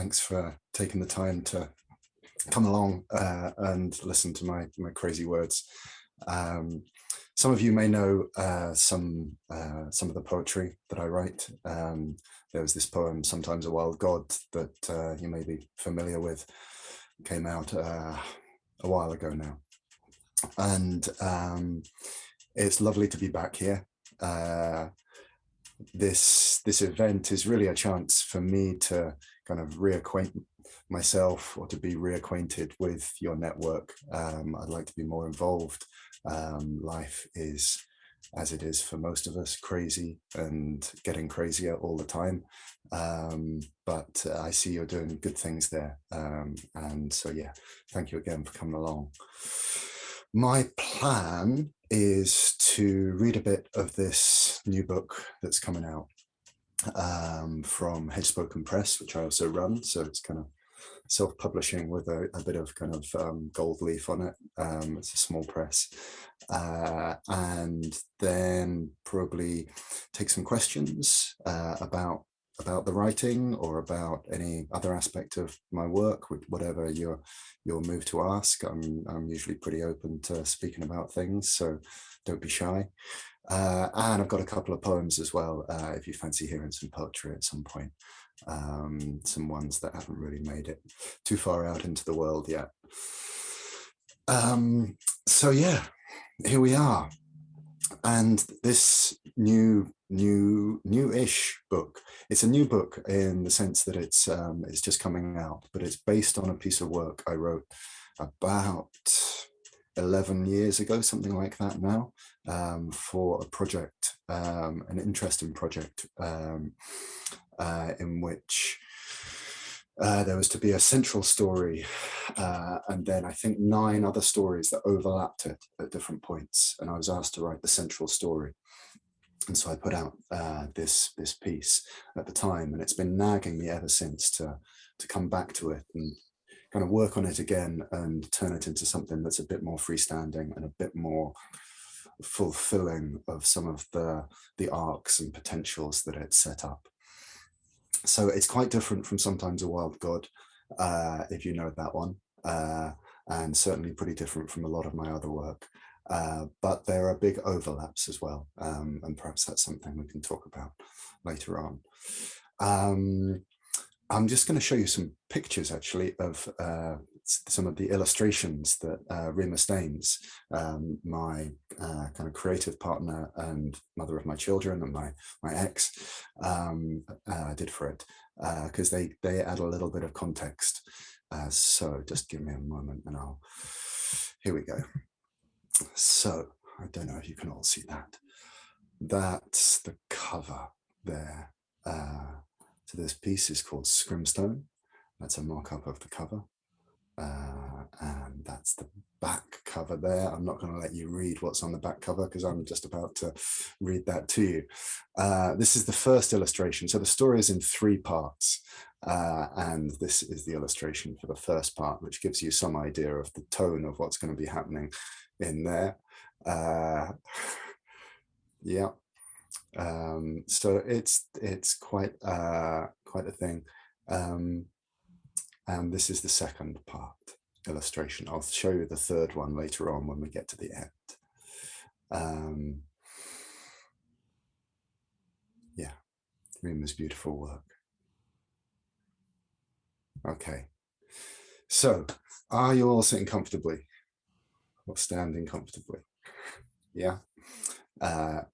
thanks for taking the time to come along and listen to my crazy words. Some of you may know some of the poetry that I write. There was this poem, Sometimes a Wild God, that you may be familiar with. It came out a while ago now. And it's lovely to be back here. This event is really a chance for me to kind of reacquaint myself, or to be reacquainted with your network. I'd like to be more involved. Life is, as it is for most of us, crazy and getting crazier all the time. But I see you're doing good things there. And so, yeah, thank you again for coming along. My plan is to read a bit of this new book that's coming out from Hedgespoken Press, which I also run. So it's kind of self-publishing with a bit of kind of gold leaf on it. It's a small press. And then probably take some questions about the writing, or about any other aspect of my work, whatever you're moved to ask. I'm usually pretty open to speaking about things, so don't be shy. And I've got a couple of poems as well, if you fancy hearing some poetry at some point. Some ones that haven't really made it too far out into the world yet. So yeah, here we are. And this new-ish book, it's a new book in the sense that it's just coming out, but it's based on a piece of work I wrote about 11 years ago, something like that now, for a project, an interesting project, in which there was to be a central story, and then I think 9 other stories that overlapped it at different points, and I was asked to write the central story. And so I put out this piece at the time, and it's been nagging me ever since to come back to it and kind of work on it again and turn it into something that's a bit more freestanding and a bit more fulfilling of some of the arcs and potentials that it's set up. So it's quite different from Sometimes a Wild God, if you know that one, and certainly pretty different from a lot of my other work. But there are big overlaps as well, and perhaps that's something we can talk about later on. I'm just going to show you some pictures, actually, of some of the illustrations that Rima Staines, my kind of creative partner and mother of my children, and my ex, did for it, because they add a little bit of context. So just give me a moment and here we go. So I don't know if you can all see that. That's the cover there. So this piece is called Scrimstone. That's a mock-up of the cover. And that's the back cover there. I'm not going to let you read what's on the back cover, because I'm just about to read that to you. This is the first illustration. So the story is in 3 parts. And this is the illustration for the first part, which gives you some idea of the tone of what's going to be happening in there. Yeah. So it's quite a thing. And this is the second part illustration. I'll show you the third one later on when we get to the end. Yeah, Rima's beautiful work. Okay, so are you all sitting comfortably or standing comfortably? Yeah.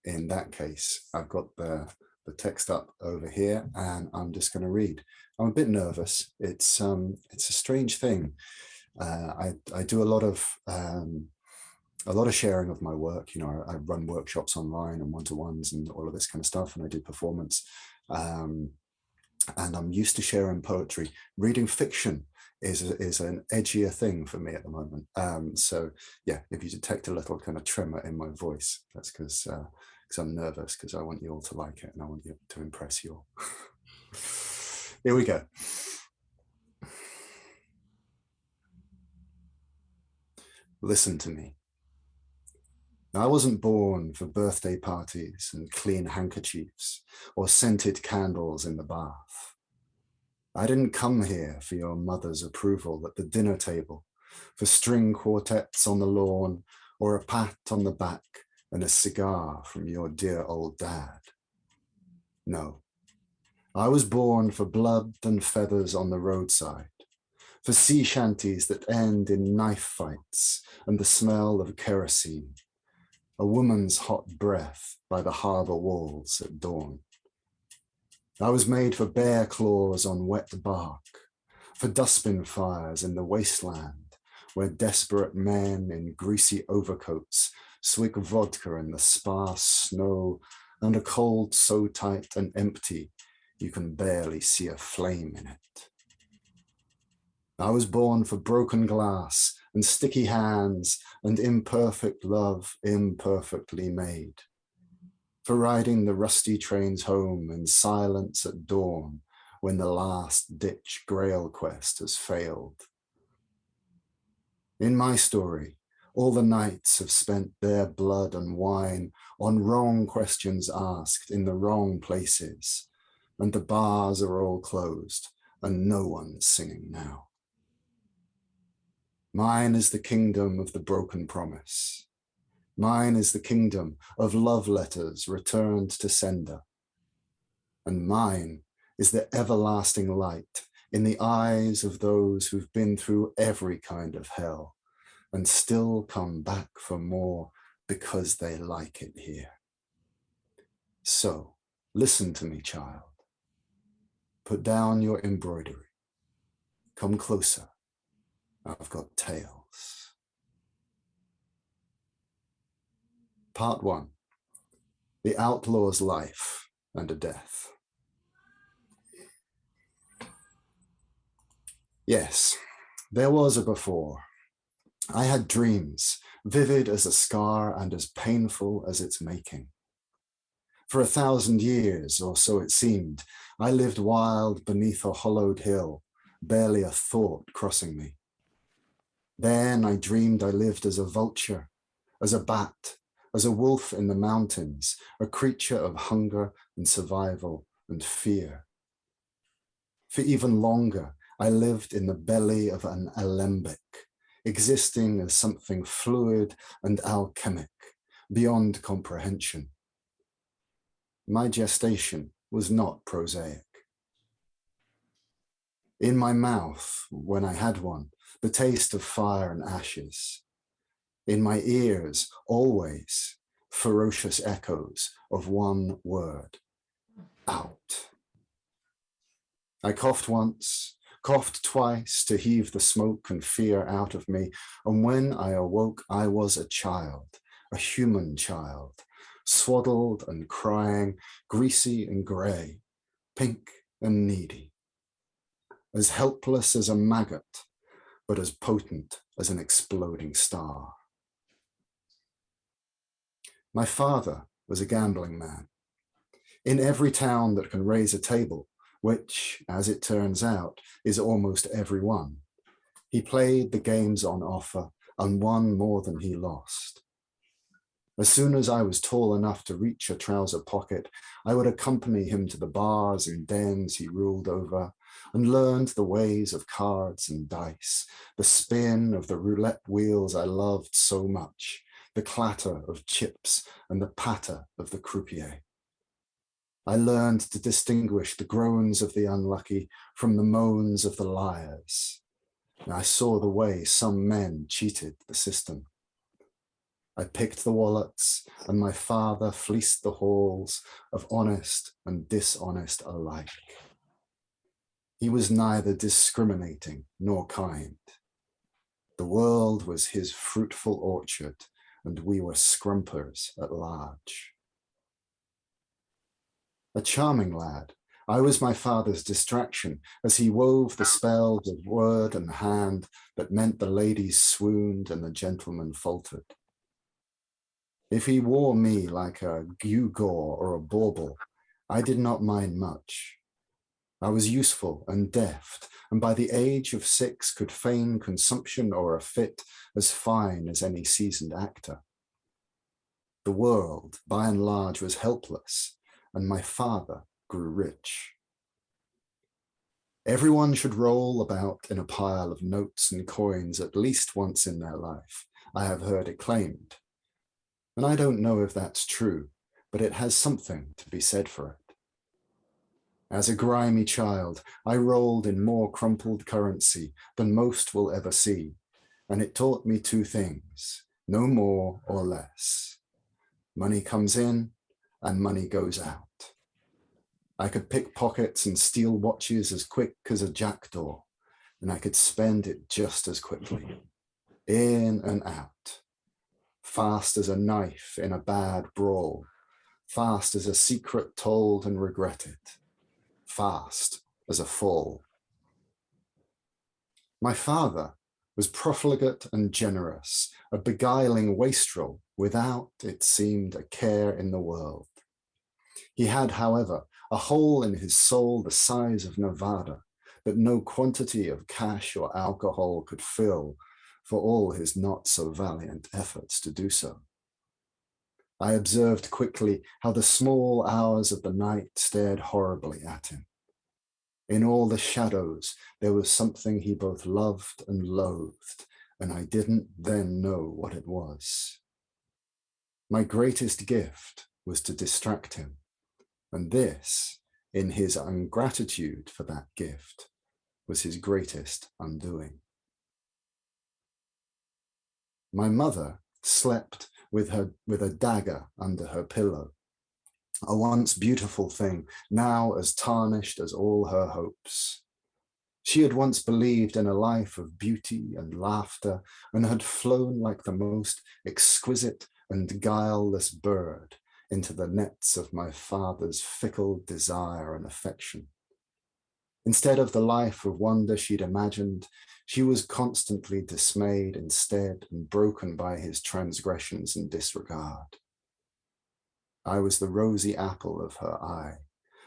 In that case, I've got the text up over here, and I'm just going to read. I'm a bit nervous. It's a strange thing. I do a lot of sharing of my work. You know, I run workshops online and one-to-ones and all of this kind of stuff, and I do performance. And I'm used to sharing poetry. Reading fiction is an edgier thing for me at the moment. So yeah, if you detect a little kind of tremor in my voice, that's because I'm nervous, because I want you all to like it and I want you to impress you all. Here we go. Listen to me. I wasn't born for birthday parties and clean handkerchiefs or scented candles in the bath. I didn't come here for your mother's approval at the dinner table, for string quartets on the lawn, or a pat on the back and a cigar from your dear old dad. No, I was born for blood and feathers on the roadside, for sea shanties that end in knife fights and the smell of kerosene, a woman's hot breath by the harbour walls at dawn. I was made for bear claws on wet bark, for dustbin fires in the wasteland, where desperate men in greasy overcoats swig vodka in the sparse snow and a cold so tight and empty you can barely see a flame in it. I was born for broken glass and sticky hands and imperfect love imperfectly made, for riding the rusty trains home in silence at dawn when the last-ditch grail quest has failed. In my story, all the knights have spent their blood and wine on wrong questions asked in the wrong places, and the bars are all closed and no one's singing now. Mine is the kingdom of the broken promise. Mine is the kingdom of love letters returned to sender. And mine is the everlasting light in the eyes of those who've been through every kind of hell and still come back for more because they like it here. So, listen to me, child. Put down your embroidery. Come closer. I've got tales. Part 1. The outlaw's life and a death. Yes, there was a before. I had dreams, vivid as a scar and as painful as its making. For 1,000 years, or so it seemed, I lived wild beneath a hollowed hill, barely a thought crossing me. Then I dreamed I lived as a vulture, as a bat, as a wolf in the mountains, a creature of hunger and survival and fear. For even longer, I lived in the belly of an alembic, existing as something fluid and alchemic, beyond comprehension. My gestation was not prosaic. In my mouth, when I had one, the taste of fire and ashes. In my ears, always, ferocious echoes of one word: out. I coughed once, coughed twice to heave the smoke and fear out of me, and when I awoke, I was a child, a human child, swaddled and crying, greasy and grey, pink and needy, as helpless as a maggot, but as potent as an exploding star. My father was a gambling man. In every town that can raise a table, which, as it turns out, is almost every one, he played the games on offer and won more than he lost. As soon as I was tall enough to reach a trouser pocket, I would accompany him to the bars and dens he ruled over, and learned the ways of cards and dice, the spin of the roulette wheels I loved so much, the clatter of chips and the patter of the croupier. I learned to distinguish the groans of the unlucky from the moans of the liars. And I saw the way some men cheated the system. I picked the wallets, and my father fleeced the halls of honest and dishonest alike. He was neither discriminating nor kind. The world was his fruitful orchard, and we were scrumpers at large. A charming lad, I was my father's distraction as he wove the spells of word and hand that meant the ladies swooned and the gentlemen faltered. If he wore me like a gewgaw or a bauble, I did not mind much. I was useful and deft, and by the age of 6 could feign consumption or a fit as fine as any seasoned actor. The world, by and large, was helpless, and my father grew rich. Everyone should roll about in a pile of notes and coins at least once in their life. I have heard it claimed. And I don't know if that's true, but it has something to be said for it. As a grimy child, I rolled in more crumpled currency than most will ever see, and it taught me two things, no more or less. Money comes in and money goes out. I could pick pockets and steal watches as quick as a jackdaw, and I could spend it just as quickly, in and out, fast as a knife in a bad brawl, fast as a secret told and regretted, fast as a fall. My father was profligate and generous, a beguiling wastrel without, it seemed, a care in the world. He had, however, a hole in his soul the size of Nevada that no quantity of cash or alcohol could fill, for all his not so valiant efforts to do so. I observed quickly how the small hours of the night stared horribly at him. In all the shadows, there was something he both loved and loathed, and I didn't then know what it was. My greatest gift was to distract him, and this, in his ungratitude for that gift, was his greatest undoing. My mother slept with a dagger under her pillow, a once beautiful thing, now as tarnished as all her hopes. She had once believed in a life of beauty and laughter, and had flown like the most exquisite and guileless bird into the nets of my father's fickle desire and affection. Instead of the life of wonder she'd imagined, she was constantly dismayed instead and broken by his transgressions and disregard. I was the rosy apple of her eye,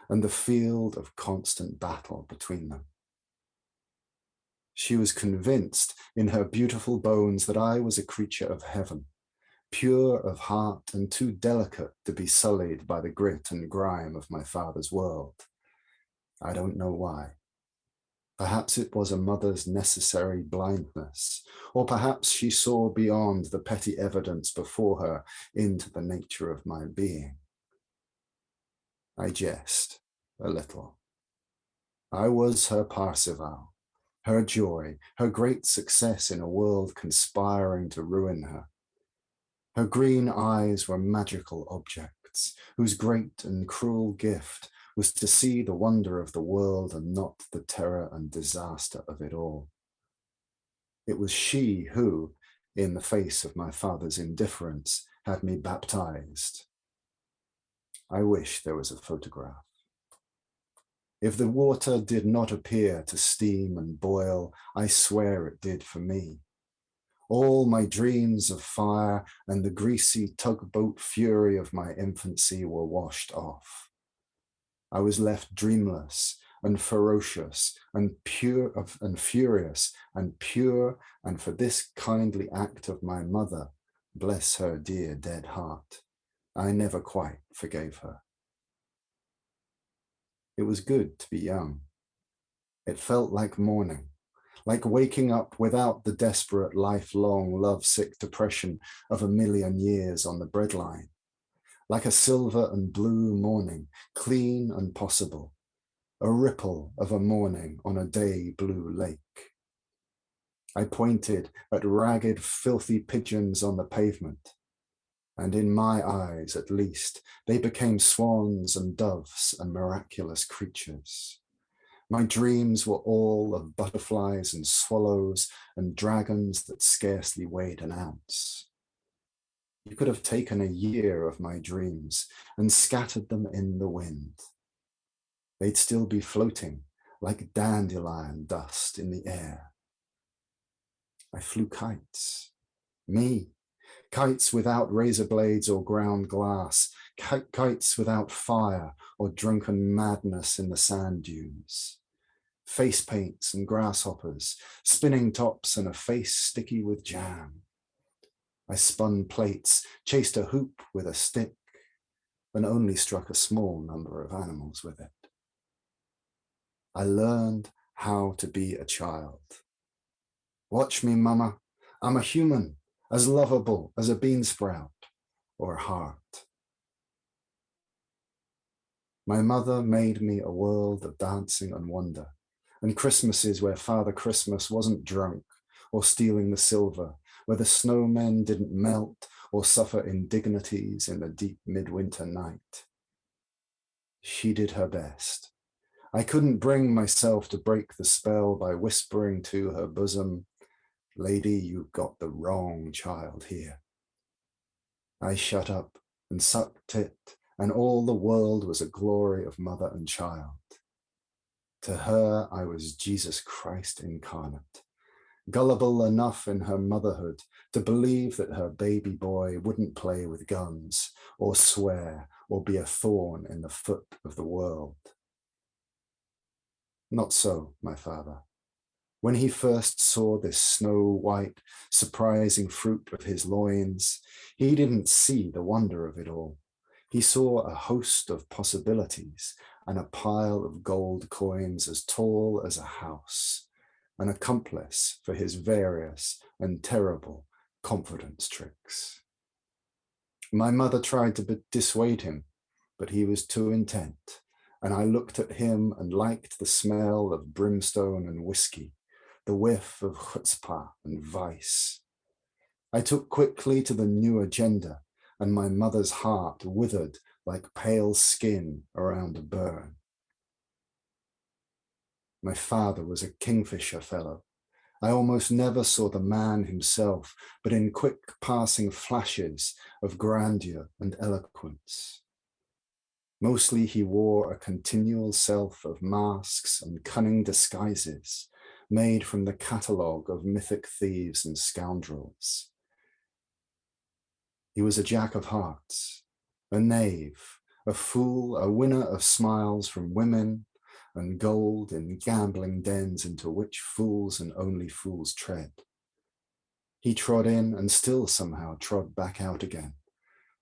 and the field of constant battle between them. She was convinced in her beautiful bones that I was a creature of heaven, pure of heart and too delicate to be sullied by the grit and grime of my father's world. I don't know why. Perhaps it was a mother's necessary blindness, or perhaps she saw beyond the petty evidence before her into the nature of my being. I jest a little. I was her Parzival, her joy, her great success in a world conspiring to ruin her. Her green eyes were magical objects, whose great and cruel gift was to see the wonder of the world and not the terror and disaster of it all. It was she who, in the face of my father's indifference, had me baptized. I wish there was a photograph. If the water did not appear to steam and boil, I swear it did for me. All my dreams of fire and the greasy tugboat fury of my infancy were washed off. I was left dreamless and ferocious and pure and furious and pure, and for this kindly act of my mother, bless her dear dead heart, I never quite forgave her. It was good to be young. It felt like morning, like waking up without the desperate, lifelong, lovesick depression of a million years on the breadline, like a silver and blue morning, clean and possible, a ripple of a morning on a day blue lake. I pointed at ragged, filthy pigeons on the pavement, and in my eyes, at least, they became swans and doves and miraculous creatures. My dreams were all of butterflies and swallows and dragons that scarcely weighed an ounce. You could have taken a year of my dreams and scattered them in the wind. They'd still be floating like dandelion dust in the air. I flew kites. Me, kites without razor blades or ground glass, kites without fire or drunken madness in the sand dunes. Face paints and grasshoppers, spinning tops and a face sticky with jam. I spun plates, chased a hoop with a stick, and only struck a small number of animals with it. I learned how to be a child. Watch me, mama. I'm a human, as lovable as a bean sprout or heart. My mother made me a world of dancing and wonder, and Christmases where Father Christmas wasn't drunk or stealing the silver, where the snowmen didn't melt or suffer indignities in the deep midwinter night. She did her best. I couldn't bring myself to break the spell by whispering to her bosom, "Lady, you've got the wrong child here." I shut up and sucked it, and all the world was a glory of mother and child. To her, I was Jesus Christ incarnate, gullible enough in her motherhood to believe that her baby boy wouldn't play with guns or swear or be a thorn in the foot of the world. Not so, my father. When he first saw this snow-white, surprising fruit of his loins, he didn't see the wonder of it all. He saw a host of possibilities and a pile of gold coins as tall as a house, an accomplice for his various and terrible confidence tricks. My mother tried to dissuade him, but he was too intent, and I looked at him and liked the smell of brimstone and whiskey, the whiff of chutzpah and vice. I took quickly to the new agenda, and my mother's heart withered like pale skin around a burn. My father was a kingfisher fellow. I almost never saw the man himself, but in quick passing flashes of grandeur and eloquence. Mostly he wore a continual self of masks and cunning disguises, made from the catalogue of mythic thieves and scoundrels. He was a jack of hearts, a knave, a fool, a winner of smiles from women, and gold in gambling dens into which fools and only fools tread. He trod in and still somehow trod back out again,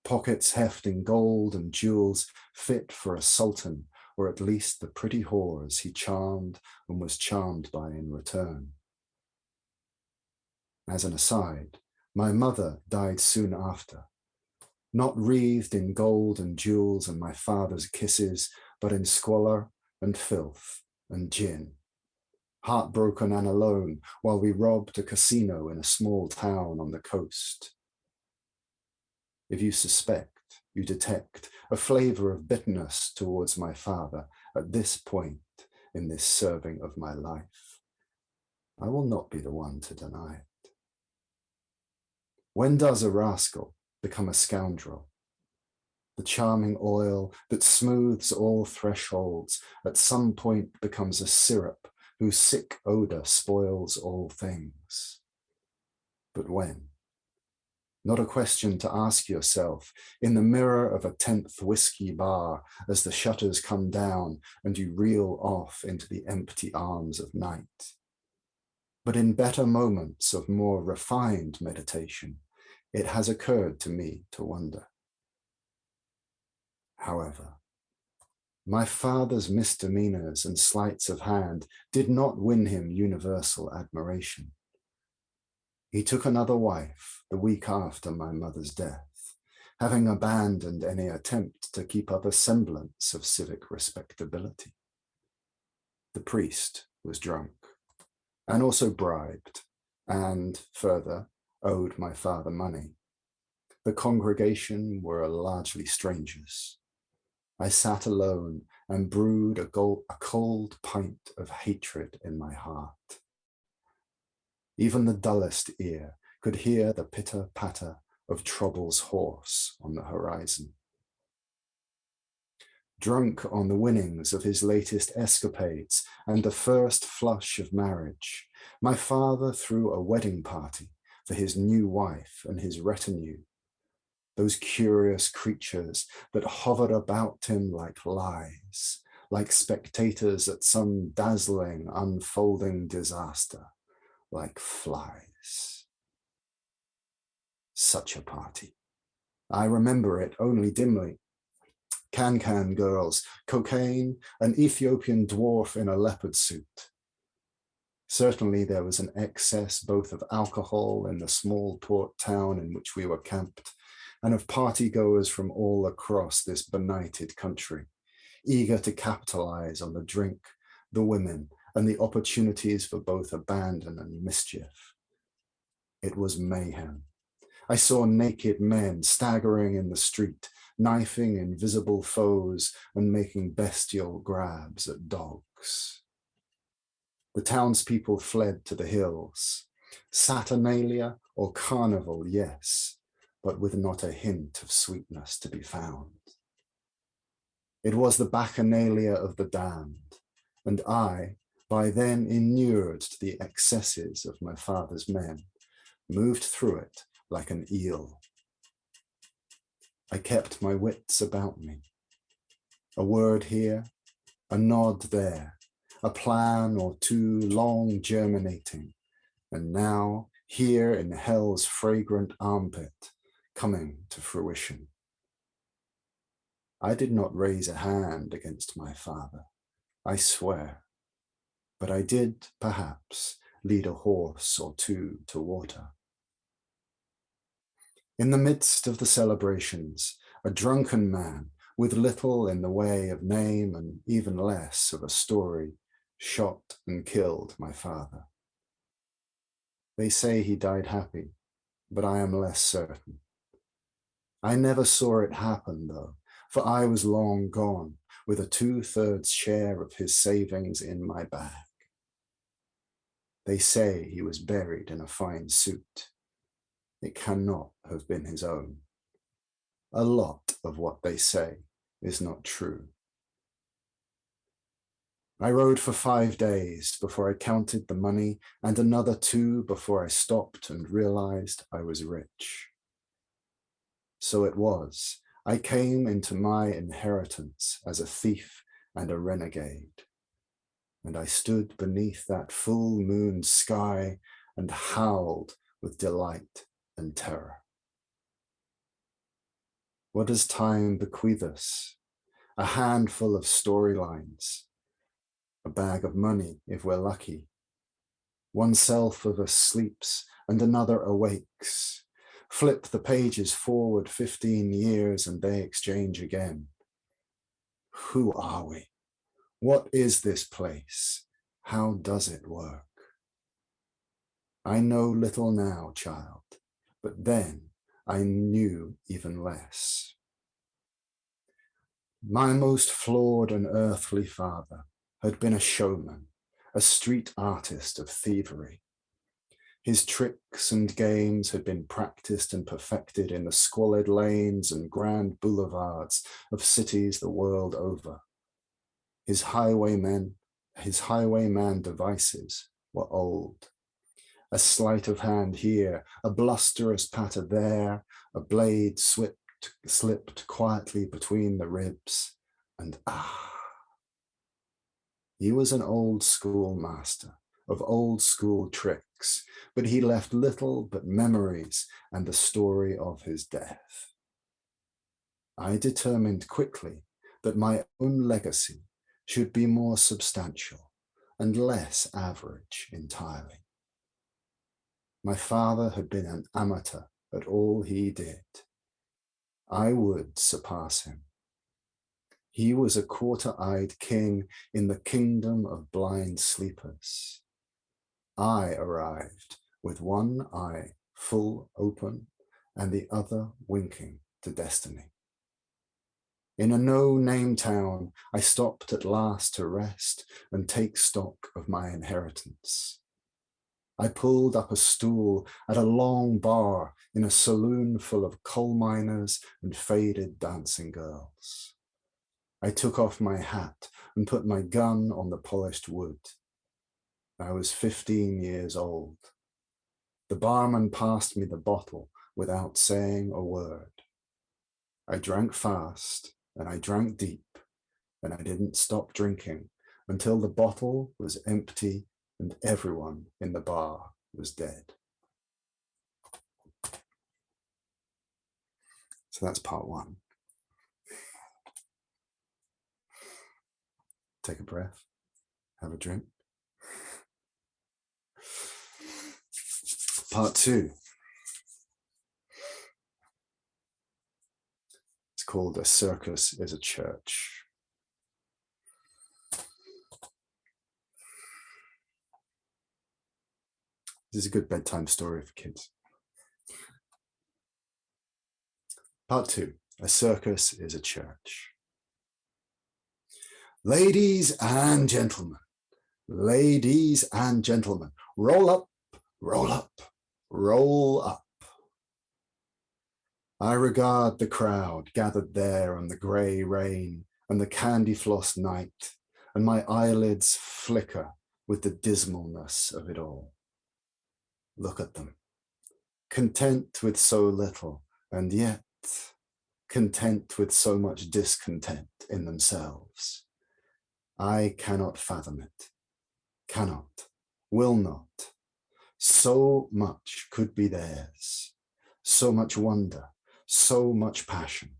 pockets hefting gold and jewels fit for a sultan, or at least the pretty whores he charmed and was charmed by in return. As an aside, my mother died soon after, not wreathed in gold and jewels and my father's kisses, but in squalor and filth and gin, heartbroken and alone while we robbed a casino in a small town on the coast. If you suspect, you detect a flavor of bitterness towards my father at this point in this serving of my life, I will not be the one to deny it. When does a rascal become a scoundrel? The charming oil that smooths all thresholds at some point becomes a syrup whose sick odor spoils all things. But when? Not a question to ask yourself in the mirror of a 10th whiskey bar as the shutters come down and you reel off into the empty arms of night. But in better moments of more refined meditation, it has occurred to me to wonder. However, my father's misdemeanors and sleights of hand did not win him universal admiration. He took another wife the week after my mother's death, having abandoned any attempt to keep up a semblance of civic respectability. The priest was drunk, and also bribed, and further, owed my father money. The congregation were largely strangers. I sat alone and brewed a cold pint of hatred in my heart. Even the dullest ear could hear the pitter-patter of Trouble's horse on the horizon. Drunk on the winnings of his latest escapades and the first flush of marriage, my father threw a wedding party for his new wife and his retinue, those curious creatures that hovered about him like lies, like spectators at some dazzling, unfolding disaster, like flies. Such a party. I remember it only dimly. Can-can girls, cocaine, an Ethiopian dwarf in a leopard suit. Certainly there was an excess both of alcohol in the small port town in which we were camped, and of partygoers from all across this benighted country, eager to capitalize on the drink, the women, and the opportunities for both abandon and mischief. It was mayhem. I saw naked men staggering in the street, knifing invisible foes and making bestial grabs at dogs. The townspeople fled to the hills. Saturnalia or carnival, yes, but with not a hint of sweetness to be found. It was the bacchanalia of the damned, and I, by then inured to the excesses of my father's men, moved through it like an eel. I kept my wits about me. A word here, a nod there, a plan or two long germinating, and now here in hell's fragrant armpit, coming to fruition. I did not raise a hand against my father, I swear, but I did, perhaps, lead a horse or two to water. In the midst of the celebrations, a drunken man with little in the way of name and even less of a story shot and killed my father. They say he died happy, but I am less certain. I never saw it happen, though, for I was long gone, with a 2/3 share of his savings in my bag. They say he was buried in a fine suit. It cannot have been his own. A lot of what they say is not true. I rode for 5 days before I counted the money, and another 2 before I stopped and realized I was rich. So it was. I came into my inheritance as a thief and a renegade. And I stood beneath that full moon sky and howled with delight and terror. What does time bequeath us? A handful of storylines, a bag of money if we're lucky. One self of us sleeps and another awakes. Flip the pages forward 15 years and they exchange again. Who are we? What is this place? How does it work? I know little now, child, but then I knew even less. My most flawed and earthly father had been a showman, a street artist of thievery. His tricks and games had been practiced and perfected in the squalid lanes and grand boulevards of cities the world over. His highwayman devices were old. A sleight of hand here, a blusterous patter there, a blade slipped quietly between the ribs, and he was an old school master of old school tricks, but he left little but memories and the story of his death. I determined quickly that my own legacy should be more substantial and less average entirely. My father had been an amateur at all he did. I would surpass him. He was a quarter-eyed king in the kingdom of blind sleepers. I arrived with one eye full open and the other winking to destiny. In a no-name town, I stopped at last to rest and take stock of my inheritance. I pulled up a stool at a long bar in a saloon full of coal miners and faded dancing girls. I took off my hat and put my gun on the polished wood. I was 15 years old. The barman passed me the bottle without saying a word. I drank fast and I drank deep, and I didn't stop drinking until the bottle was empty and everyone in the bar was dead. So that's part 1. Take a breath, have a drink. Part 2. It's called A Circus is a Church. This is a good bedtime story for kids. Part 2. A circus is a church. Ladies and gentlemen, roll up, roll up, roll up. I regard the crowd gathered there on the grey rain and the candy-floss night, and my eyelids flicker with the dismalness of it all. Look at them, content with so little, and yet content with so much discontent in themselves. I cannot fathom it, cannot, will not. So much could be theirs, so much wonder, so much passion,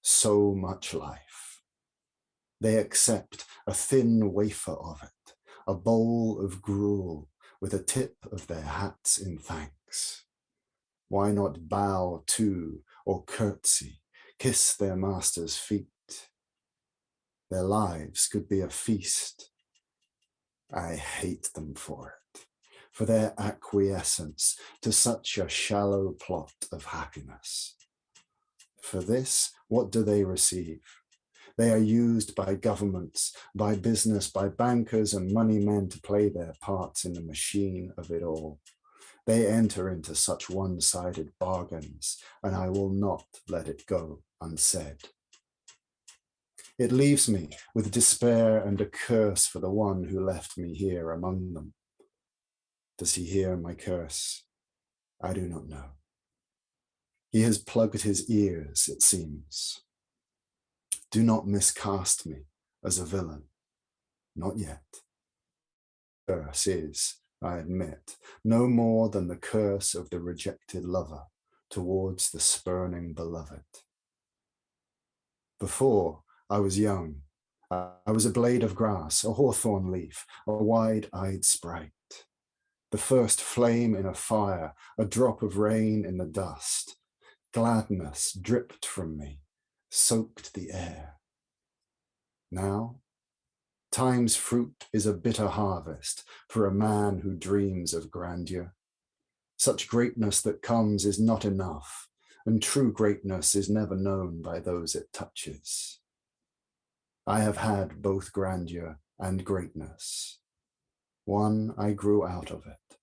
so much life. They accept a thin wafer of it, a bowl of gruel with a tip of their hats in thanks. Why not bow to or curtsy, kiss their master's feet? Their lives could be a feast. I hate them for it, for their acquiescence to such a shallow plot of happiness. For this, what do they receive? They are used by governments, by business, by bankers and money men to play their parts in the machine of it all. They enter into such one-sided bargains, and I will not let it go unsaid. It leaves me with despair and a curse for the one who left me here among them. Does he hear my curse? I do not know. He has plugged his ears, it seems. Do not miscast me as a villain. Not yet. Curse is, I admit, no more than the curse of the rejected lover towards the spurning beloved. Before I was young, I was a blade of grass, a hawthorn leaf, a wide-eyed sprite. The first flame in a fire, a drop of rain in the dust. Gladness dripped from me, soaked the air. Now, time's fruit is a bitter harvest for a man who dreams of grandeur. Such greatness that comes is not enough, and true greatness is never known by those it touches. I have had both grandeur and greatness. One I grew out of it,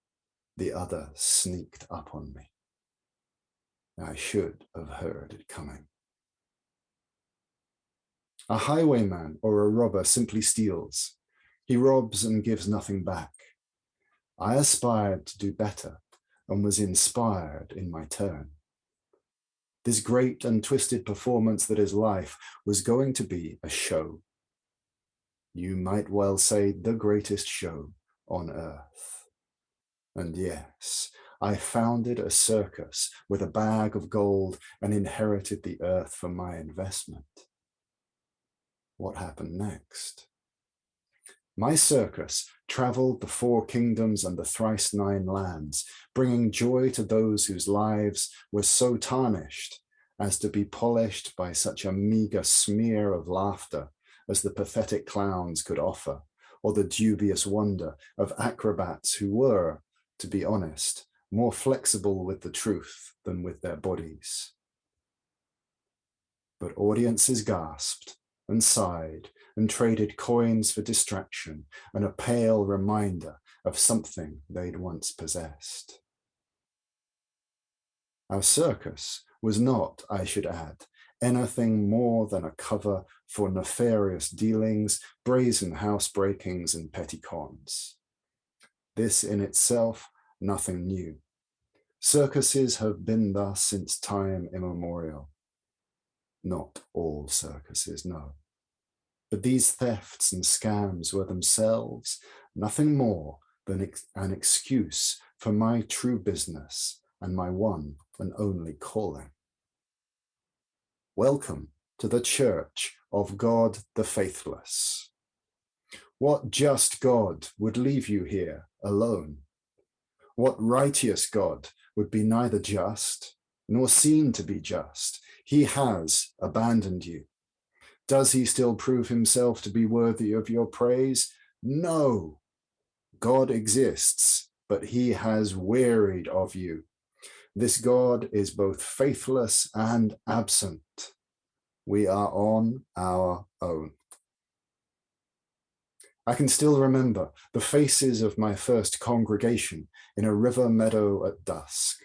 the other sneaked up on me. I should have heard it coming. A highwayman or a robber simply steals. He robs and gives nothing back. I aspired to do better and was inspired in my turn. This great and twisted performance that is life was going to be a show. You might well say the greatest show on earth. And yes, I founded a circus with a bag of gold and inherited the earth for my investment. What happened next? My circus traveled the 4 kingdoms and the thrice 9 lands, bringing joy to those whose lives were so tarnished as to be polished by such a meager smear of laughter as the pathetic clowns could offer, or the dubious wonder of acrobats who were, to be honest, more flexible with the truth than with their bodies. But audiences gasped and sighed and traded coins for distraction and a pale reminder of something they'd once possessed. Our circus was not, I should add, anything more than a cover for nefarious dealings, brazen housebreakings, and petty cons. This in itself, nothing new. Circuses have been thus since time immemorial. Not all circuses, no. But these thefts and scams were themselves nothing more than an excuse for my true business and my one and only calling. Welcome to the Church of God the Faithless. What just God would leave you here alone? What righteous God would be neither just nor seen to be just? He has abandoned you. Does he still prove himself to be worthy of your praise? No. God exists, but he has wearied of you. This God is both faithless and absent. We are on our own. I can still remember the faces of my first congregation in a river meadow at dusk.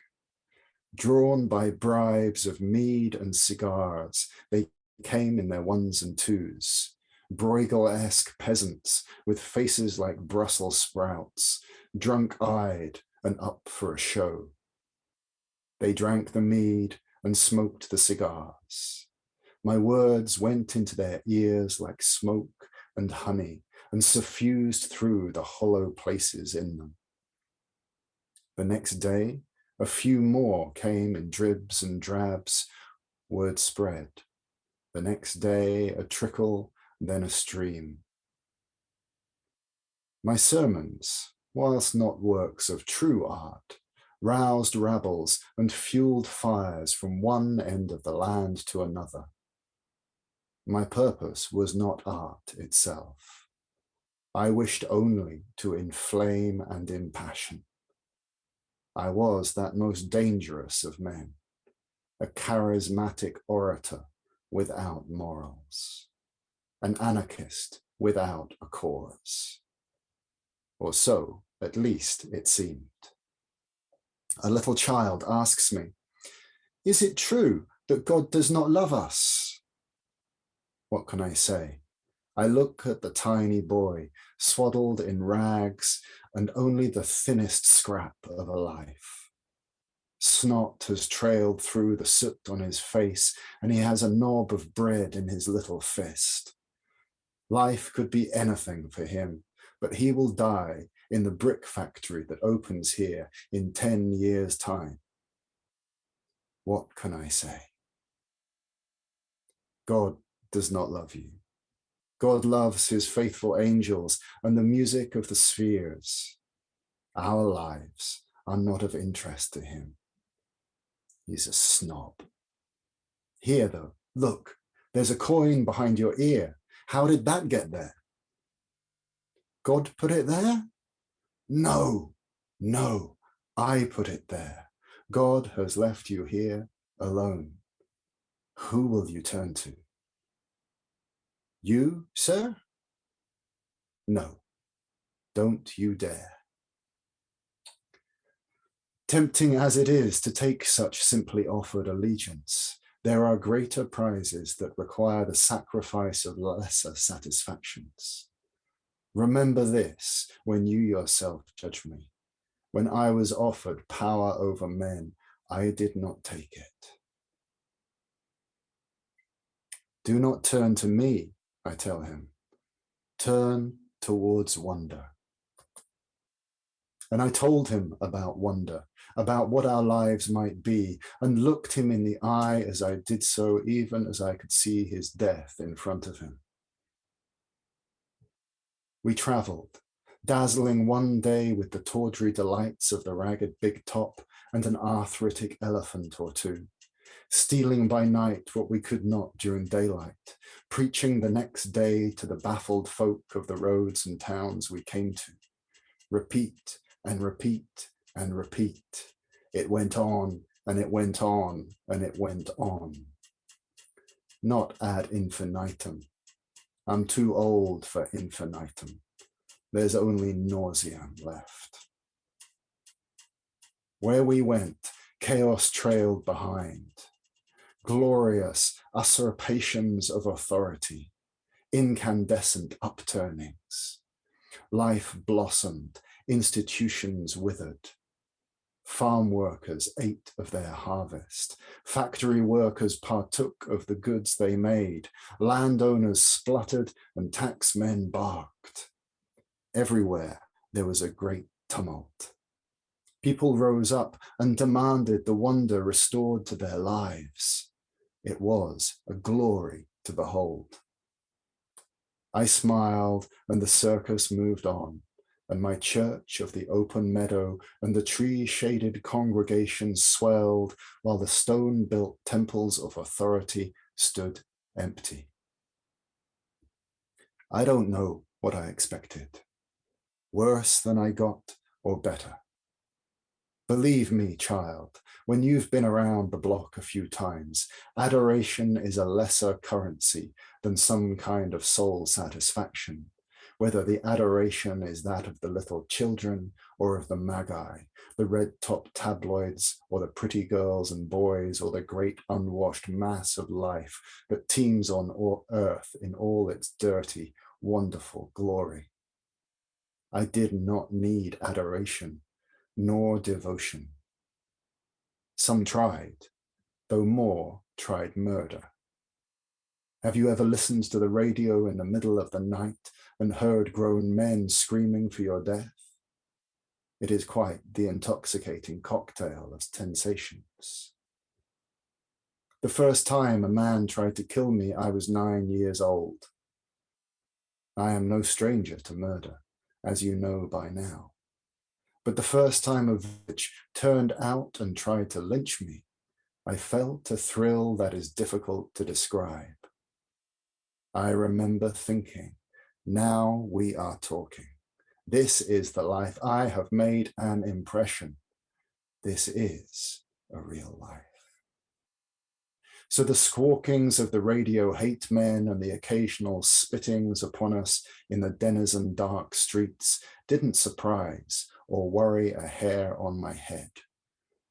Drawn by bribes of mead and cigars, they came in their ones and twos, Bruegel-esque peasants with faces like Brussels sprouts, drunk-eyed and up for a show. They drank the mead and smoked the cigars. My words went into their ears like smoke and honey and suffused through the hollow places in them. The next day, a few more came in dribs and drabs. Word spread. The next day, a trickle, then a stream. My sermons, whilst not works of true art, roused rabbles and fueled fires from one end of the land to another. My purpose was not art itself. I wished only to inflame and impassion. I was that most dangerous of men, a charismatic orator without morals, an anarchist without a cause. Or so, at least, it seemed. A little child asks me, "Is it true that God does not love us?" What can I say? I look at the tiny boy, swaddled in rags and only the thinnest scrap of a life. Snot has trailed through the soot on his face, and he has a knob of bread in his little fist. Life could be anything for him, but he will die in the brick factory that opens here in 10 years' time. What can I say? God does not love you. God loves his faithful angels and the music of the spheres. Our lives are not of interest to him. He's a snob. Here, though, look, there's a coin behind your ear. How did that get there? God put it there? No, no, I put it there. God has left you here alone. Who will you turn to? You, sir? No, don't you dare. Tempting as it is to take such simply offered allegiance, there are greater prizes that require the sacrifice of lesser satisfactions. Remember this when you yourself judge me. When I was offered power over men, I did not take it. Do not turn to me, I tell him. Turn towards wonder. And I told him about wonder, about what our lives might be, and looked him in the eye as I did so, even as I could see his death in front of him. We traveled, dazzling one day with the tawdry delights of the ragged big top and an arthritic elephant or two, stealing by night what we could not during daylight, preaching the next day to the baffled folk of the roads and towns we came to. Repeat and repeat and repeat. It went on and it went on and it went on. Not ad infinitum. I'm too old for infinitum. There's only nauseam left. Where we went, chaos trailed behind. Glorious usurpations of authority, incandescent upturnings. Life blossomed, institutions withered. Farm workers ate of their harvest. Factory workers partook of the goods they made. Landowners spluttered and taxmen barked. Everywhere there was a great tumult. People rose up and demanded the wonder restored to their lives. It was a glory to behold. I smiled and the circus moved on, and my church of the open meadow and the tree-shaded congregation swelled, while the stone-built temples of authority stood empty. I don't know what I expected. Worse than I got, or better. Believe me, child, when you've been around the block a few times, adoration is a lesser currency than some kind of soul satisfaction, whether the adoration is that of the little children or of the magi, the red-topped tabloids or the pretty girls and boys or the great unwashed mass of life that teems on earth in all its dirty, wonderful glory. I did not need adoration nor devotion. Some tried, though more tried murder. Have you ever listened to the radio in the middle of the night and heard grown men screaming for your death? It is quite the intoxicating cocktail of sensations. The first time a man tried to kill me, I was 9 years old. I am no stranger to murder, as you know by now. But the first time a witch turned out and tried to lynch me, I felt a thrill that is difficult to describe. I remember thinking, now we are talking. This is the life. I have made an impression. This is a real life. So the squawkings of the radio hate men and the occasional spittings upon us in the denizen dark streets didn't surprise or worry a hair on my head,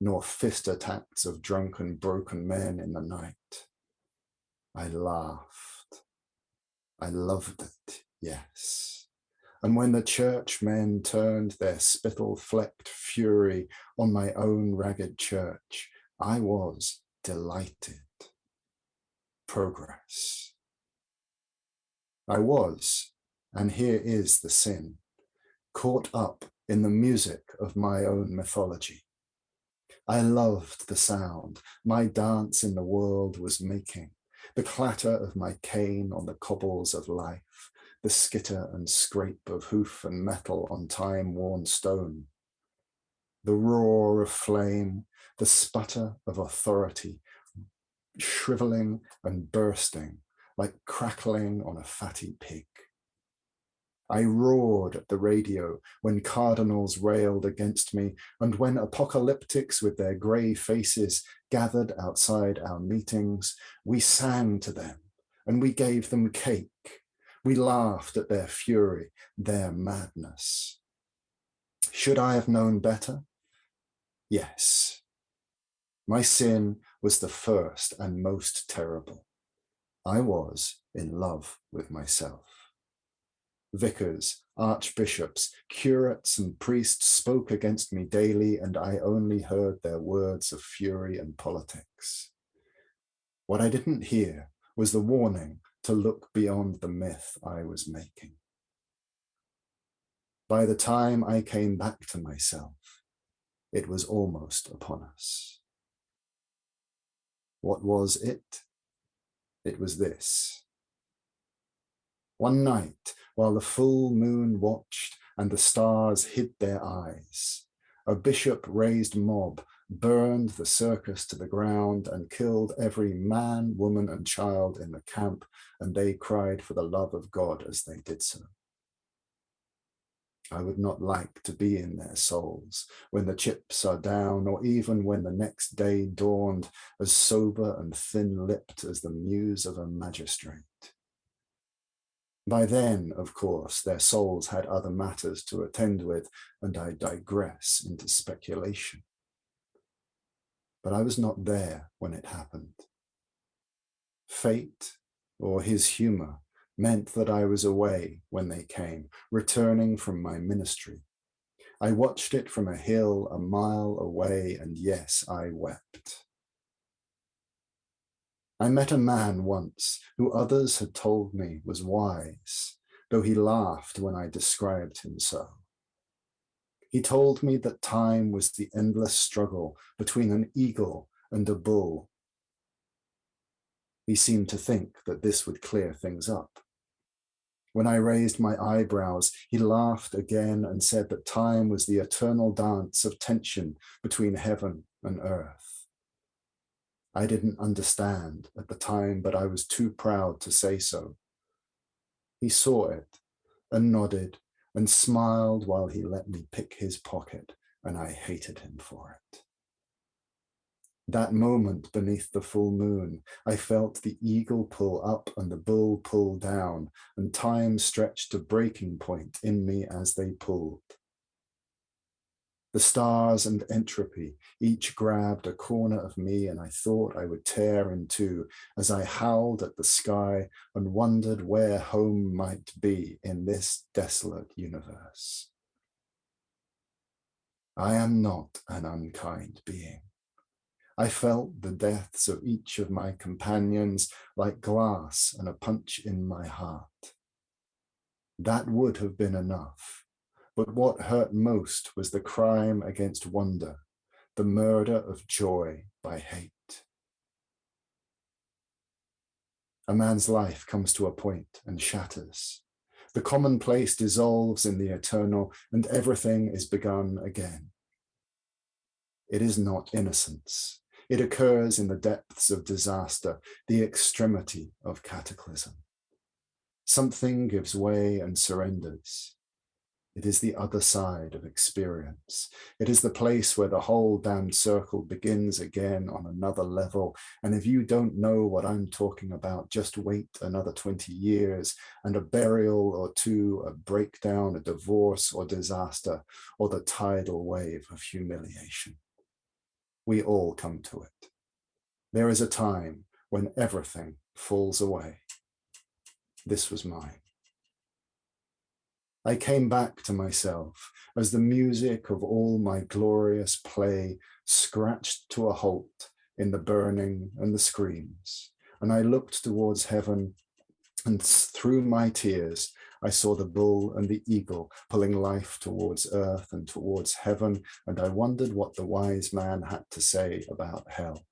nor fist attacks of drunken, broken men in the night. I laughed. I loved it, yes. And when the churchmen turned their spittle-flecked fury on my own ragged church, I was delighted. Progress. I was, and here is the sin, caught up in the music of my own mythology. I loved the sound my dance in the world was making, the clatter of my cane on the cobbles of life, the skitter and scrape of hoof and metal on time-worn stone, the roar of flame, the sputter of authority, shriveling and bursting like crackling on a fatty pig. I roared at the radio when cardinals railed against me, and when apocalyptics with their grey faces gathered outside our meetings, we sang to them and we gave them cake. We laughed at their fury, their madness. Should I have known better? Yes. My sin was the first and most terrible. I was in love with myself. Vicars, archbishops, curates, and priests spoke against me daily, and I only heard their words of fury and politics. What I didn't hear was the warning to look beyond the myth I was making. By the time I came back to myself, it was almost upon us. What was it? It was this. One night, while the full moon watched and the stars hid their eyes, a bishop-raised mob burned the circus to the ground and killed every man, woman, and child in the camp, and they cried for the love of God as they did so. I would not like to be in their souls when the chips are down, or even when the next day dawned as sober and thin-lipped as the muse of a magistrate. By then, of course, their souls had other matters to attend with, and I digress into speculation. But I was not there when it happened. Fate, or his humor, meant that I was away when they came, returning from my ministry. I watched it from a hill a mile away, and yes, I wept. I met a man once who others had told me was wise, though he laughed when I described him so. He told me that time was the endless struggle between an eagle and a bull. He seemed to think that this would clear things up. When I raised my eyebrows, he laughed again and said that time was the eternal dance of tension between heaven and earth. I didn't understand at the time, but I was too proud to say so. He saw it and nodded and smiled while he let me pick his pocket, and I hated him for it. That moment beneath the full moon, I felt the eagle pull up and the bull pull down, and time stretched to breaking point in me as they pulled. The stars and entropy each grabbed a corner of me, and I thought I would tear in two as I howled at the sky and wondered where home might be in this desolate universe. I am not an unkind being. I felt the deaths of each of my companions like glass and a punch in my heart. That would have been enough, but what hurt most was the crime against wonder, the murder of joy by hate. A man's life comes to a point and shatters. The commonplace dissolves in the eternal, and everything is begun again. It is not innocence. It occurs in the depths of disaster, the extremity of cataclysm. Something gives way and surrenders. It is the other side of experience. It is the place where the whole damned circle begins again on another level. And if you don't know what I'm talking about, just wait another 20 years and a burial or two, a breakdown, a divorce or disaster, or the tidal wave of humiliation. We all come to it. There is a time when everything falls away. This was mine. I came back to myself as the music of all my glorious play scratched to a halt in the burning and the screams, and I looked towards heaven, and through my tears I saw the bull and the eagle pulling life towards earth and towards heaven, and I wondered what the wise man had to say about hell.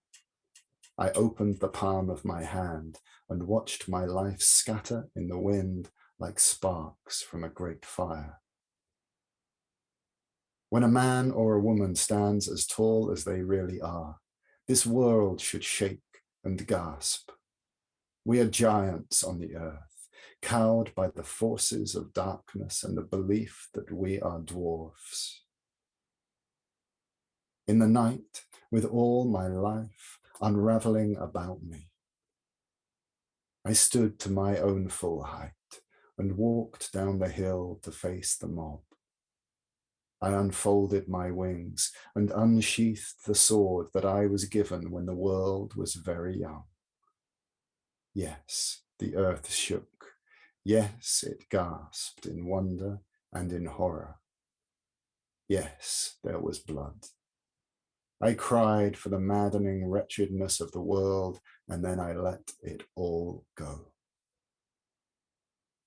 I opened the palm of my hand and watched my life scatter in the wind like sparks from a great fire. When a man or a woman stands as tall as they really are, this world should shake and gasp. We are giants on the earth, cowed by the forces of darkness and the belief that we are dwarfs. In the night, with all my life unraveling about me, I stood to my own full height and walked down the hill to face the mob. I unfolded my wings and unsheathed the sword that I was given when the world was very young. Yes, the earth shook. Yes, it gasped in wonder and in horror. Yes, there was blood. I cried for the maddening wretchedness of the world, and then I let it all go.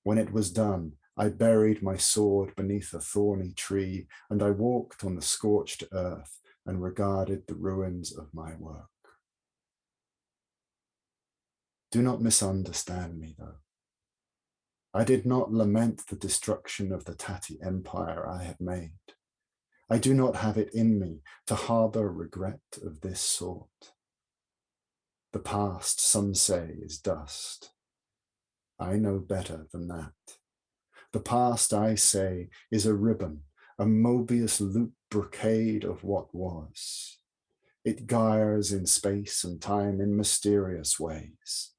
When it was done, I buried my sword beneath a thorny tree, and I walked on the scorched earth and regarded the ruins of my work. Do not misunderstand me, though. I did not lament the destruction of the tatty empire I had made. I do not have it in me to harbor regret of this sort. The past, some say, is dust. I know better than that. The past, I say, is a ribbon, a Mobius loop brocade of what was. It gyres in space and time in mysterious ways.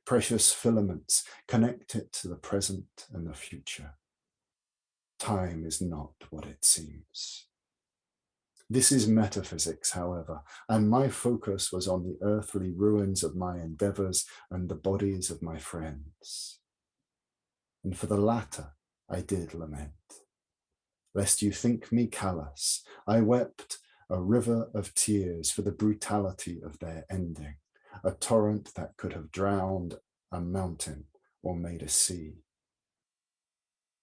Precious filaments connect it to the present and the future. Time is not what it seems. This is metaphysics, however, and my focus was on the earthly ruins of my endeavors and the bodies of my friends. And for the latter, I did lament. Lest you think me callous, I wept a river of tears for the brutality of their ending, a torrent that could have drowned a mountain or made a sea.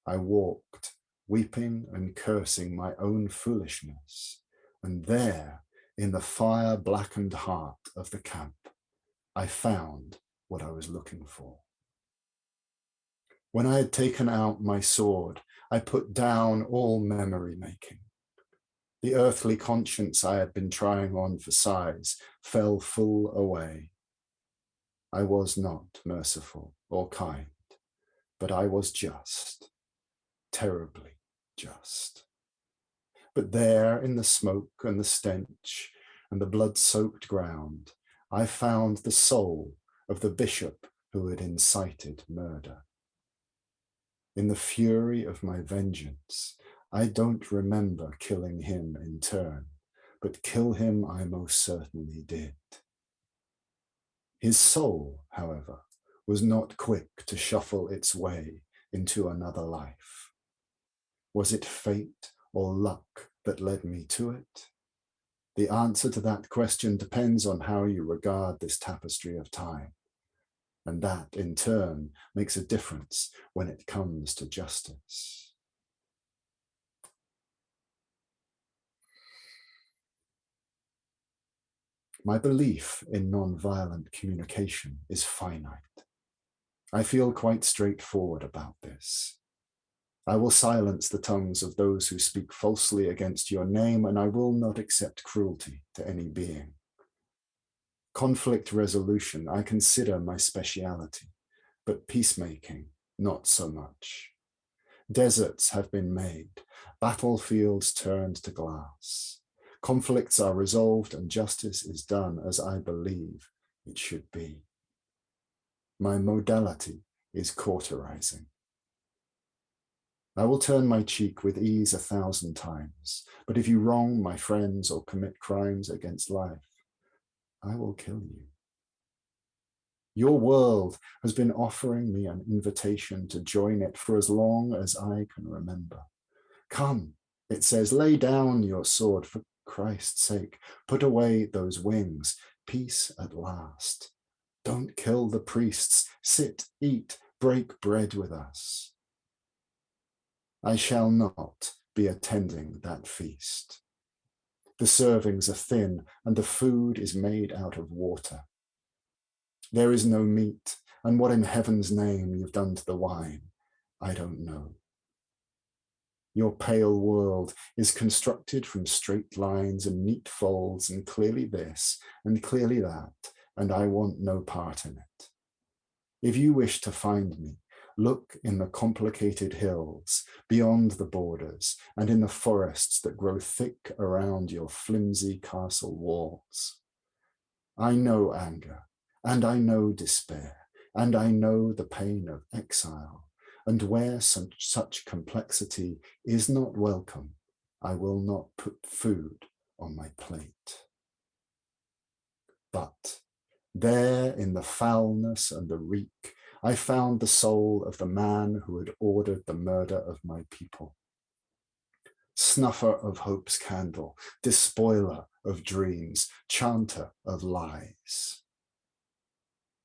I walked, weeping and cursing my own foolishness, and there, in the fire-blackened heart of the camp, I found what I was looking for. When I had taken out my sword, I put down all memory making. The earthly conscience I had been trying on for size fell full away. I was not merciful or kind, but I was just, terribly just. But there in the smoke and the stench and the blood-soaked ground, I found the soul of the bishop who had incited murder. In the fury of my vengeance, I don't remember killing him in turn, but kill him I most certainly did. His soul, however, was not quick to shuffle its way into another life. Was it fate or luck that led me to it? The answer to that question depends on how you regard this tapestry of time. And that, in turn, makes a difference when it comes to justice. My belief in non-violent communication is finite. I feel quite straightforward about this. I will silence the tongues of those who speak falsely against your name, and I will not accept cruelty to any being. Conflict resolution I consider my speciality, but peacemaking, not so much. Deserts have been made, battlefields turned to glass. Conflicts are resolved and justice is done as I believe it should be. My modality is cauterizing. I will turn my cheek with ease 1,000 times, but if you wrong my friends or commit crimes against life, I will kill you. Your world has been offering me an invitation to join it for as long as I can remember. Come, it says, lay down your sword for Christ's sake. Put away those wings. Peace at last. Don't kill the priests. Sit, eat, break bread with us. I shall not be attending that feast. The servings are thin and the food is made out of water. There is no meat, and what in heaven's name you've done to the wine, I don't know. Your pale world is constructed from straight lines and neat folds, and clearly this, and clearly that, and I want no part in it. If you wish to find me, look in the complicated hills, beyond the borders, and in the forests that grow thick around your flimsy castle walls. I know anger, and I know despair, and I know the pain of exile, and where such complexity is not welcome, I will not put food on my plate. But there in the foulness and the reek, I found the soul of the man who had ordered the murder of my people. Snuffer of hope's candle, despoiler of dreams, chanter of lies.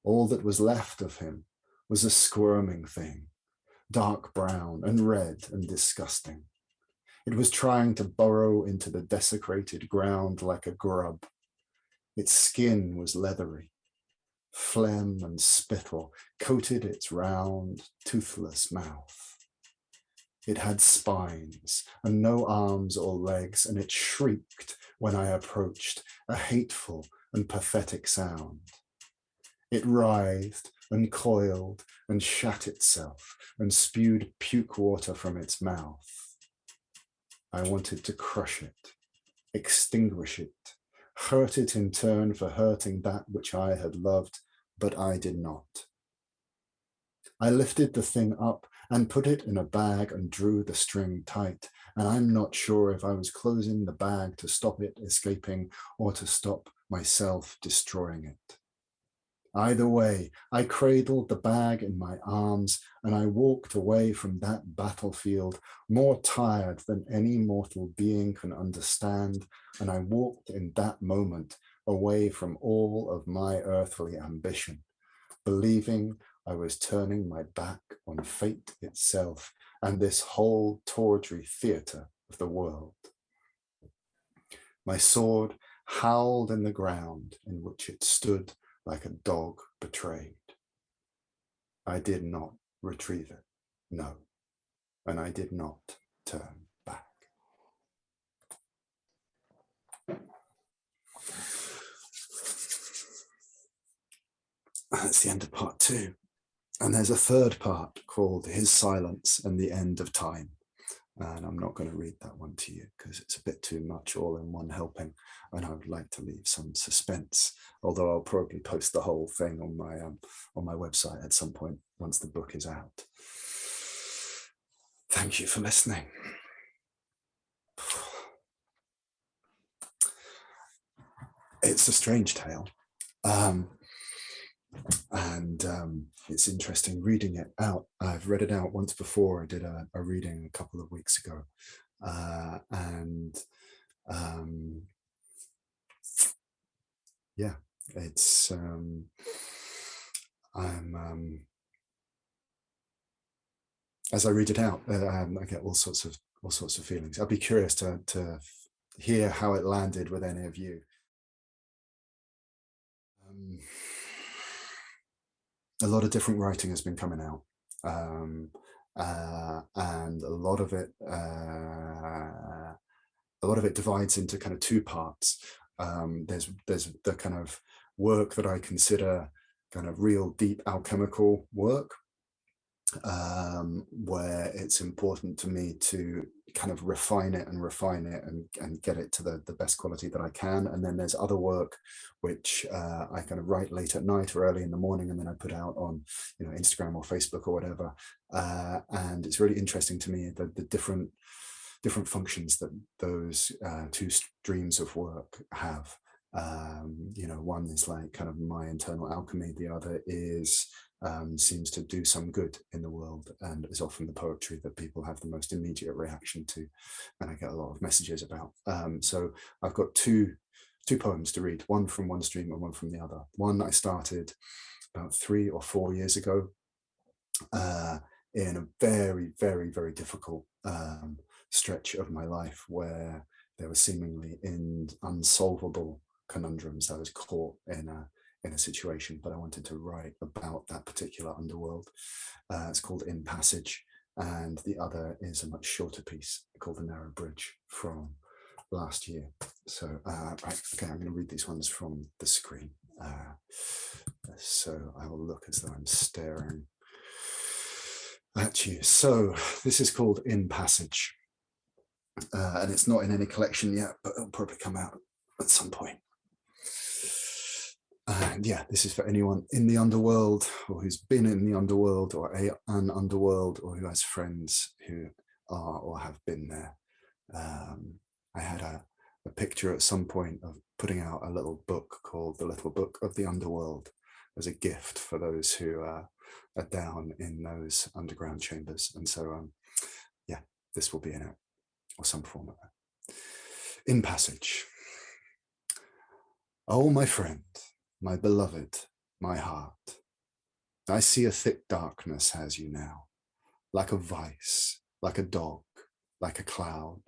All that was left of him was a squirming thing, dark brown and red and disgusting. It was trying to burrow into the desecrated ground like a grub. Its skin was leathery. Phlegm and spittle coated its round, toothless mouth. It had spines and no arms or legs, and it shrieked when I approached, a hateful and pathetic sound. It writhed and coiled and shat itself and spewed puke water from its mouth. I wanted to crush it, extinguish it, hurt it in turn for hurting that which I had loved, but I did not. I lifted the thing up and put it in a bag and drew the string tight, and I'm not sure if I was closing the bag to stop it escaping or to stop myself destroying it. Either way, I cradled the bag in my arms and I walked away from that battlefield more tired than any mortal being can understand, and I walked in that moment away from all of my earthly ambition, believing I was turning my back on fate itself and this whole tawdry theatre of the world. My sword howled in the ground in which it stood like a dog betrayed. I did not retrieve it. No, and I did not turn back. That's the end of part 2. And there's a third part called His Silence and the End of Time. And I'm not going to read that one to you because it's a bit too much all in one helping. And I would like to leave some suspense, although I'll probably post the whole thing on my website at some point once the book is out. Thank you for listening. It's a strange tale. It's interesting reading it out. I've read it out once before. I did a reading a couple of weeks ago. Yeah, it's as I read it out, I get all sorts of feelings. I'd be curious to hear how it landed with any of you. A lot of different writing has been coming out, and a lot of it divides into kind of 2 parts. There's the kind of work that I consider kind of real deep alchemical work, where it's important to me to kind of refine it and get it to the best quality that I can. And then there's other work which I kind of write late at night or early in the morning, and then I put out on Instagram or Facebook or whatever. And it's really interesting to me the different functions that those 2 streams of work have. One is like kind of my internal alchemy. The other is seems to do some good in the world, and is often the poetry that people have the most immediate reaction to, and I get a lot of messages about. So I've got two poems to read, one from one stream and one from the other. One I started about 3 or 4 years ago in a very, very, very difficult stretch of my life, where there were seemingly unsolvable conundrums. I was caught in a situation, but I wanted to write about that particular underworld. It's called In Passage, and the other is a much shorter piece called The Narrow Bridge from last year. So, right, okay, I'm going to read these ones from the screen. So I will look as though I'm staring at you. So this is called In Passage, and it's not in any collection yet, but it'll probably come out at some point. And yeah, this is for anyone in the underworld, or who's been in the underworld, or an underworld, or who has friends who are or have been there. I had a picture at some point of putting out a little book called The Little Book of the Underworld as a gift for those who are down in those underground chambers. And so, yeah, this will be in it, or some form of it. In Passage. Oh, my friend, my beloved, my heart, I see a thick darkness has you now, like a vice, like a dog, like a cloud.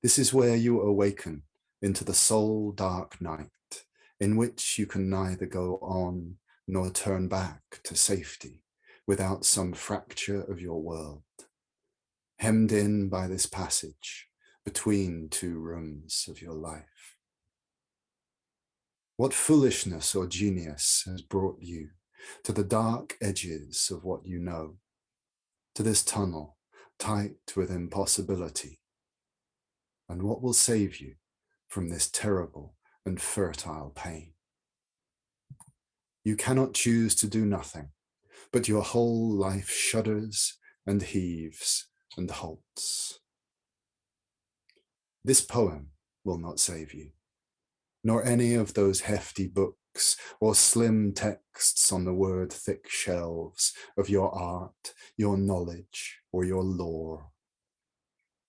This is where you awaken into the soul dark night, in which you can neither go on nor turn back to safety without some fracture of your world, hemmed in by this passage between 2 rooms of your life. What foolishness or genius has brought you to the dark edges of what you know, to this tunnel tight with impossibility? And what will save you from this terrible and fertile pain? You cannot choose to do nothing, but your whole life shudders and heaves and halts. This poem will not save you, nor any of those hefty books or slim texts on the word-thick shelves of your art, your knowledge, or your lore.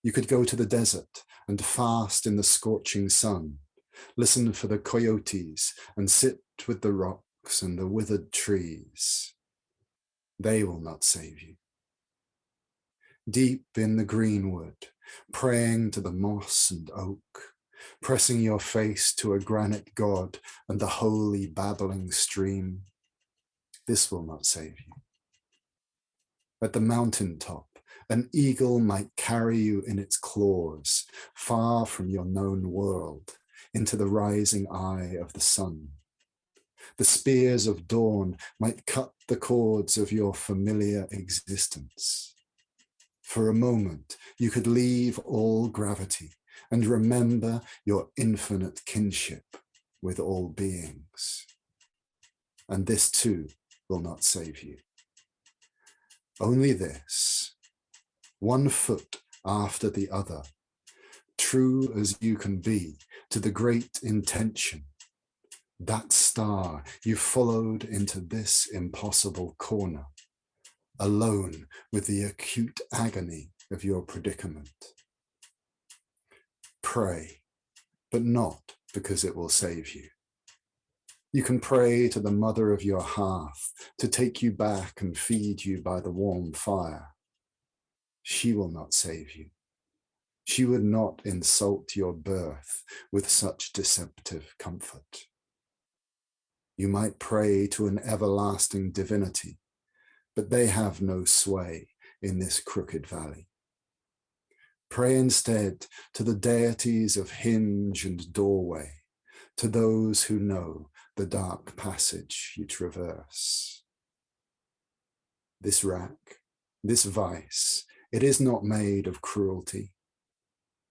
You could go to the desert and fast in the scorching sun, listen for the coyotes and sit with the rocks and the withered trees. They will not save you. Deep in the greenwood, praying to the moss and oak, pressing your face to a granite god and the holy babbling stream, this will not save you. At the mountain top, an eagle might carry you in its claws, far from your known world, into the rising eye of the sun. The spears of dawn might cut the cords of your familiar existence. For a moment, you could leave all gravity and remember your infinite kinship with all beings. And this too will not save you. Only this, one foot after the other, true as you can be to the great intention, that star you followed into this impossible corner, alone with the acute agony of your predicament. Pray, but not because it will save you. You can pray to the mother of your hearth to take you back and feed you by the warm fire. She will not save you. She would not insult your birth with such deceptive comfort. You might pray to an everlasting divinity, but they have no sway in this crooked valley. Pray instead to the deities of hinge and doorway, to those who know the dark passage you traverse. This rack, this vice, it is not made of cruelty.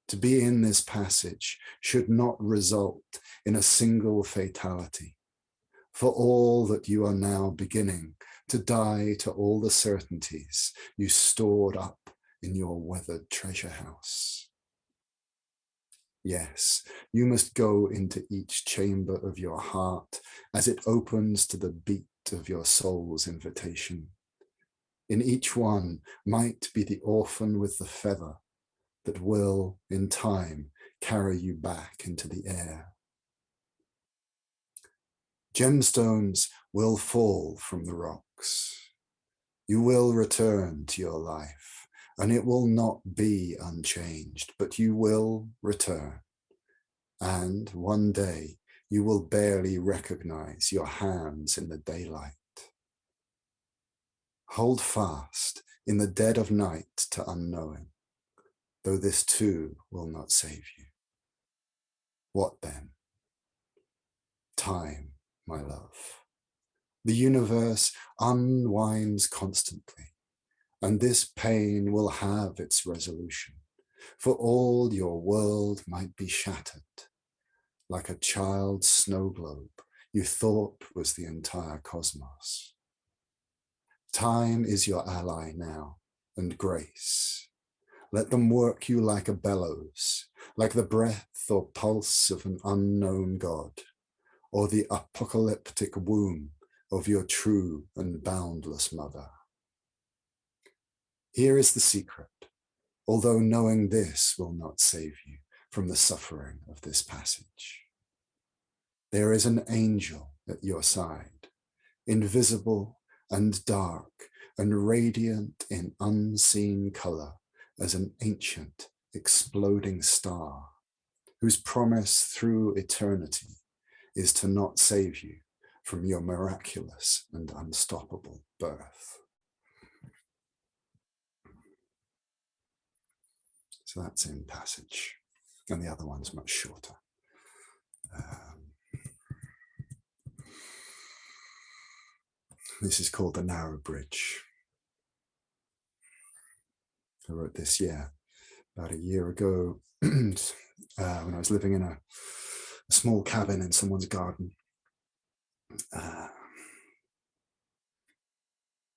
To be in this passage should not result in a single fatality. For all that you are now beginning to die to all the certainties you stored up in your weathered treasure house. Yes, you must go into each chamber of your heart as it opens to the beat of your soul's invitation. In each one might be the orphan with the feather that will, in time, carry you back into the air. Gemstones will fall from the rocks. You will return to your life, and it will not be unchanged, but you will return. And one day you will barely recognize your hands in the daylight. Hold fast in the dead of night to unknowing, though this too will not save you. What then? Time, my love. The universe unwinds constantly, and this pain will have its resolution, for all your world might be shattered, like a child's snow globe you thought was the entire cosmos. Time is your ally now, and grace. Let them work you like a bellows, like the breath or pulse of an unknown god, or the apocalyptic womb of your true and boundless mother. Here is the secret, although knowing this will not save you from the suffering of this passage. There is an angel at your side, invisible and dark and radiant in unseen color as an ancient exploding star, whose promise through eternity is to not save you from your miraculous and unstoppable birth. So that's in passage, and the other one's much shorter. This is called The Narrow Bridge. I wrote this, about a year ago, when I was living in a small cabin in someone's garden.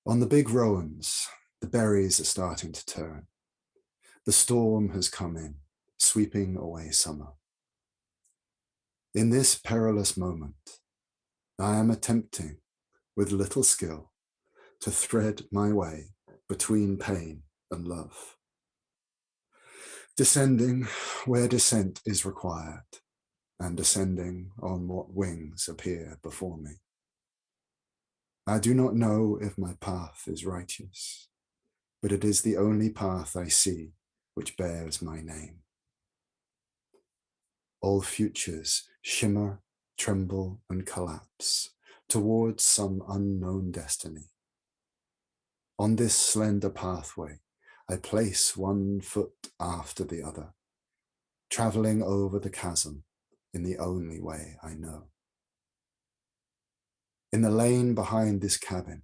On the big rowans, the berries are starting to turn. The storm has come in, sweeping away summer. In this perilous moment, I am attempting, with little skill, to thread my way between pain and love. Descending where descent is required, and ascending on what wings appear before me. I do not know if my path is righteous, but it is the only path I see which bears my name. All futures shimmer, tremble, and collapse towards some unknown destiny. On this slender pathway, I place one foot after the other, traveling over the chasm in the only way I know. In the lane behind this cabin,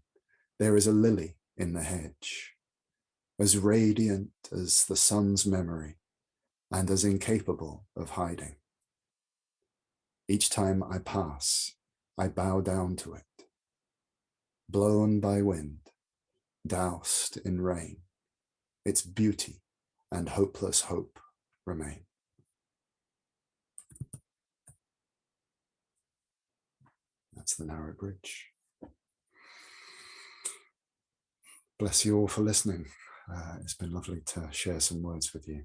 there is a lily in the hedge, as radiant as the sun's memory and as incapable of hiding. Each time I pass, I bow down to it. Blown by wind, doused in rain, its beauty and hopeless hope remain. That's the narrow bridge. Bless you all for listening. It's been lovely to share some words with you.